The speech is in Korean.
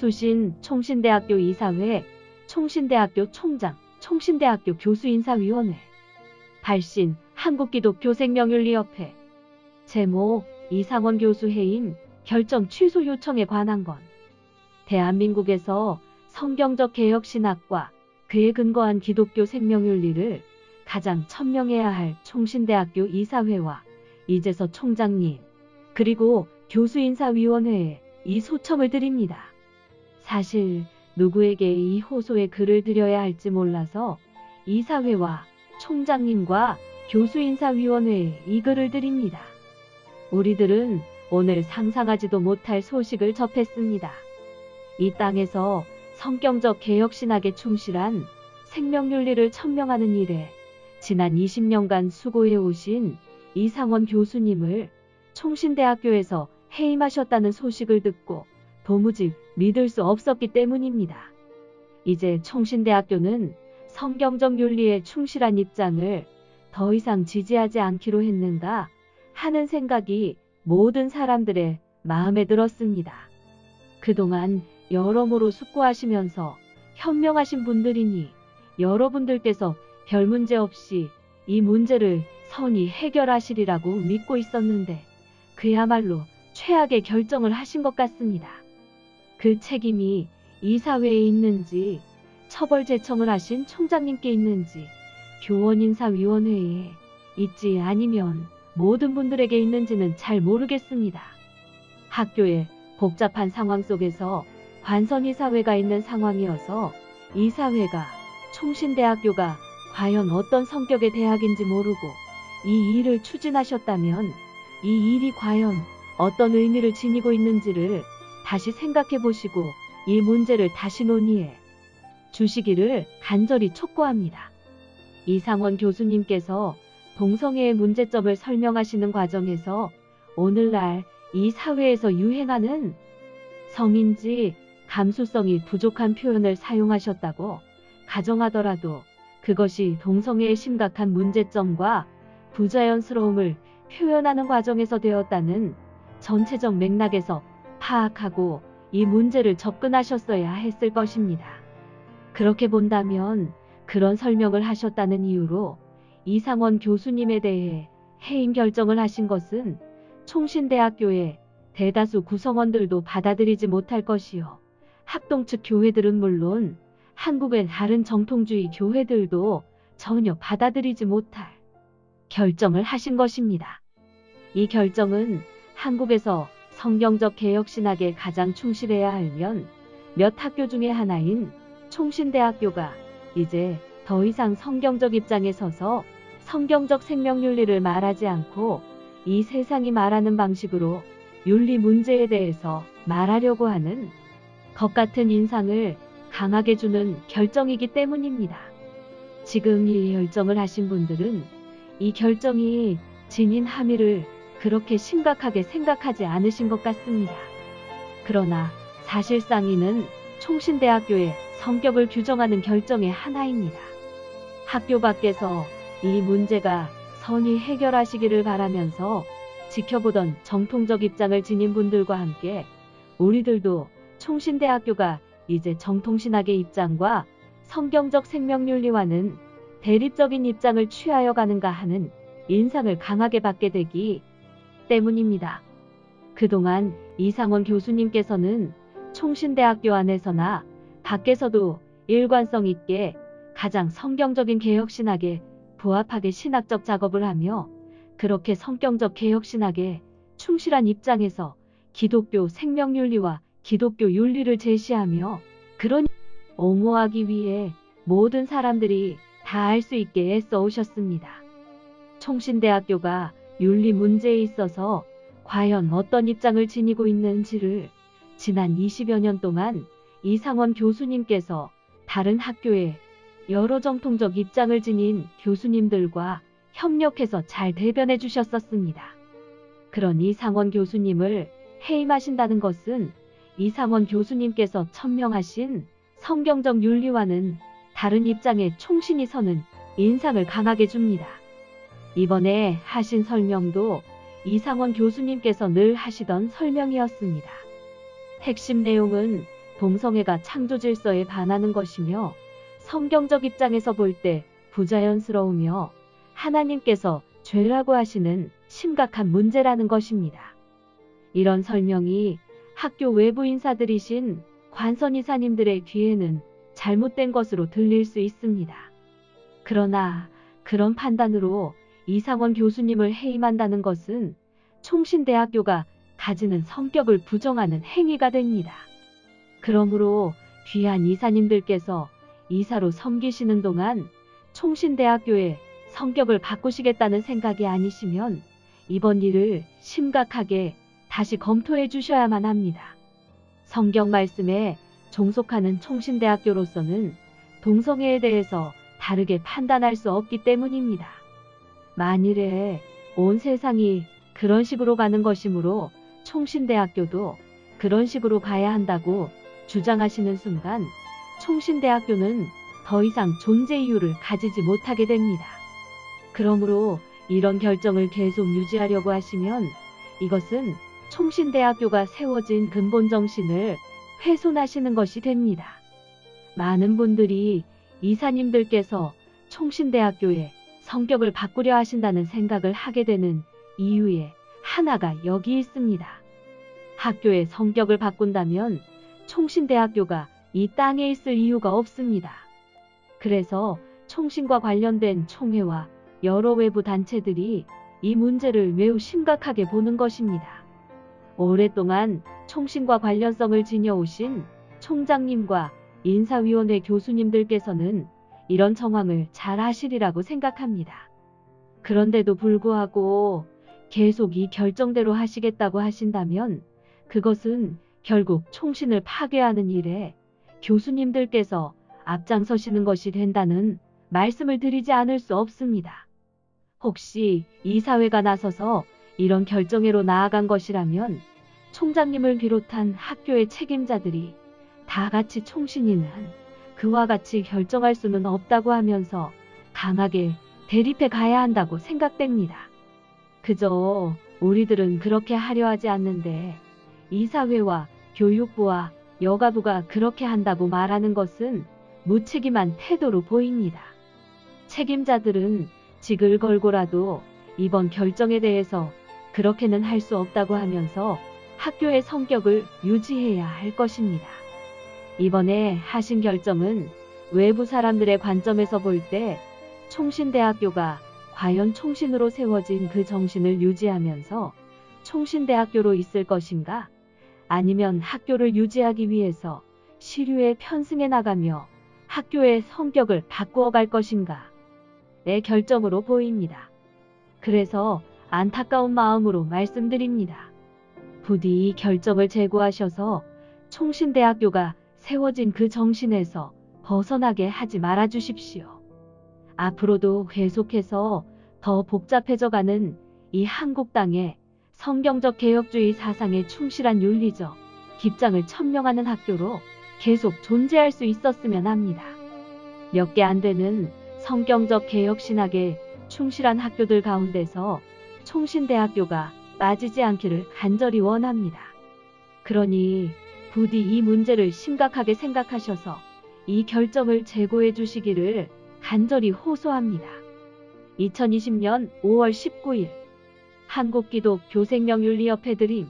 수신 총신대학교 이사회, 총신대학교 총장, 총신대학교 교수인사위원회, 발신 한국기독교생명윤리협회. 제목 이상원 교수 해임 결정 취소 요청에 관한 건 대한민국에서 성경적 개혁신학과 그에 근거한 기독교 생명윤리를 가장 천명해야 할 총신대학교 이사회와 이재서 총장님 그리고 교수인사위원회에 이 소청을 드립니다. 사실 누구에게 이 호소의 글을 드려야 할지 몰라서 이사회와 총장님과 교수인사위원회에 이 글을 드립니다. 우리들은 오늘 상상하지도 못할 소식을 접했습니다. 이 땅에서 성경적 개혁신학에 충실한 생명윤리를 천명하는 일에 지난 20년간 수고해 오신 이상원 교수님을 총신대학교에서 해임하셨다는 소식을 듣고 도무지 믿을 수 없었기 때문입니다. 이제 총신대학교는 성경적 윤리에 충실한 입장을 더 이상 지지하지 않기로 했는가 하는 생각이 모든 사람들의 마음에 들었습니다. 그동안 여러모로 숙고하시면서 현명하신 분들이니 여러분들께서 별 문제 없이 이 문제를 선히 해결하시리라고 믿고 있었는데 그야말로 최악의 결정을 하신 것 같습니다. 그 책임이 이사회에 있는지 처벌 제청을 하신 총장님께 있는지 교원인사위원회에 있지 아니면 모든 분들에게 있는지는 잘 모르겠습니다. 학교의 복잡한 상황 속에서 관선이사회가 있는 상황이어서 이사회가 총신대학교가 과연 어떤 성격의 대학인지 모르고 이 일을 추진하셨다면 이 일이 과연 어떤 의미를 지니고 있는지를 다시 생각해 보시고 이 문제를 다시 논의해 주시기를 간절히 촉구합니다. 이상원 교수님께서 동성애의 문제점을 설명하시는 과정에서 오늘날 이 사회에서 유행하는 성인지 감수성이 부족한 표현을 사용하셨다고 가정하더라도 그것이 동성애의 심각한 문제점과 부자연스러움을 표현하는 과정에서 되었다는 전체적 맥락에서 파악하고 이 문제를 접근하셨어야 했을 것입니다. 그렇게 본다면 그런 설명을 하셨다는 이유로 이상원 교수님에 대해 해임 결정을 하신 것은 총신대학교의 대다수 구성원들도 받아들이지 못할 것이요. 학동 측 교회들은 물론 한국의 다른 정통주의 교회들도 전혀 받아들이지 못할 결정을 하신 것입니다. 이 결정은 한국에서 성경적 개혁신학에 가장 충실해야 하면 몇 학교 중에 하나인 총신대학교가 이제 더 이상 성경적 입장에 서서 성경적 생명윤리를 말하지 않고 이 세상이 말하는 방식으로 윤리 문제에 대해서 말하려고 하는 것 같은 인상을 강하게 주는 결정이기 때문입니다. 지금 이 결정을 하신 분들은 이 결정이 지닌 함의를 그렇게 심각하게 생각하지 않으신 것 같습니다. 그러나 사실상 이는 총신대학교의 성격을 규정하는 결정의 하나입니다. 학교 밖에서 이 문제가 선히 해결하시기를 바라면서 지켜보던 정통적 입장을 지닌 분들과 함께 우리들도 총신대학교가 이제 정통신학의 입장과 성경적 생명윤리와는 대립적인 입장을 취하여 가는가 하는 인상을 강하게 받게 되기 때문입니다. 그동안 이상원 교수님께서는 총신대학교 안에서나 밖에서도 일관성 있게 가장 성경적인 개혁신학에 부합하게 신학적 작업을 하며 그렇게 성경적 개혁신학에 충실한 입장에서 기독교 생명윤리와 기독교 윤리를 제시하며 그런 옹호하기 위해 모든 사람들이 다 알 수 있게 애써 오셨습니다. 총신대학교가 윤리 문제에 있어서 과연 어떤 입장을 지니고 있는지를 지난 20여 년 동안 이상원 교수님께서 다른 학교에 여러 정통적 입장을 지닌 교수님들과 협력해서 잘 대변해 주셨었습니다. 그런 이상원 교수님을 해임하신다는 것은 이상원 교수님께서 천명하신 성경적 윤리와는 다른 입장에 총신이 서는 인상을 강하게 줍니다. 이번에 하신 설명도 이상원 교수님께서 늘 하시던 설명이었습니다. 핵심 내용은 동성애가 창조 질서에 반하는 것이며 성경적 입장에서 볼 때 부자연스러우며 하나님께서 죄라고 하시는 심각한 문제라는 것입니다. 이런 설명이 학교 외부 인사들이신 관선 이사님들의 귀에는 잘못된 것으로 들릴 수 있습니다. 그러나 그런 판단으로 이상원 교수님을 해임한다는 것은 총신대학교가 가지는 성격을 부정하는 행위가 됩니다. 그러므로 귀한 이사님들께서 이사로 섬기시는 동안 총신대학교의 성격을 바꾸시겠다는 생각이 아니시면 이번 일을 심각하게 다시 검토해 주셔야만 합니다. 성경 말씀에 종속하는 총신대학교로서는 동성애에 대해서 다르게 판단할 수 없기 때문입니다. 만일에 온 세상이 그런 식으로 가는 것이므로 총신대학교도 그런 식으로 가야 한다고 주장하시는 순간 총신대학교는 더 이상 존재 이유를 가지지 못하게 됩니다. 그러므로 이런 결정을 계속 유지하려고 하시면 이것은 총신대학교가 세워진 근본 정신을 훼손하시는 것이 됩니다. 많은 분들이 이사님들께서 총신대학교의 성격을 바꾸려 하신다는 생각을 하게 되는 이유에 하나가 여기 있습니다. 학교의 성격을 바꾼다면 총신대학교가 이 땅에 있을 이유가 없습니다. 그래서 총신과 관련된 총회와 여러 외부 단체들이 이 문제를 매우 심각하게 보는 것입니다. 오랫동안 총신과 관련성을 지녀오신 총장님과 인사위원회 교수님들께서는 이런 정황을 잘 아시리라고 생각합니다. 그런데도 불구하고 계속 이 결정대로 하시겠다고 하신다면 그것은 결국 총신을 파괴하는 일에 교수님들께서 앞장서시는 것이 된다는 말씀을 드리지 않을 수 없습니다. 혹시 이사회가 나서서 이런 결정회로 나아간 것이라면 총장님을 비롯한 학교의 책임자들이 다 같이 총신이는 그와 같이 결정할 수는 없다고 하면서 강하게 대립해 가야 한다고 생각됩니다. 그저 우리들은 그렇게 하려 하지 않는데 이사회와 교육부와 여가부가 그렇게 한다고 말하는 것은 무책임한 태도로 보입니다. 책임자들은 직을 걸고라도 이번 결정에 대해서 그렇게는 할 수 없다고 하면서 학교의 성격을 유지해야 할 것입니다. 이번에 하신 결정은 외부 사람들의 관점에서 볼 때 총신대학교가 과연 총신으로 세워진 그 정신을 유지하면서 총신대학교로 있을 것인가? 아니면 학교를 유지하기 위해서 시류에 편승해 나가며 학교의 성격을 바꾸어 갈 것인가? 의 결정으로 보입니다. 그래서 안타까운 마음으로 말씀드립니다. 부디 이 결정을 재고하셔서 총신대학교가 세워진 그 정신에서 벗어나게 하지 말아 주십시오. 앞으로도 계속해서 더 복잡해져가는 이 한국 땅에 성경적 개혁주의 사상에 충실한 윤리적 입장을 천명하는 학교로 계속 존재할 수 있었으면 합니다. 몇 개 안 되는 성경적 개혁 신학에 충실한 학교들 가운데서 총신대학교가 빠지지 않기를 간절히 원합니다. 그러니 부디 이 문제를 심각하게 생각하셔서 이 결정을 재고해 주시기를 간절히 호소합니다. 2020년 5월 19일 한국기독교생명윤리협회 드림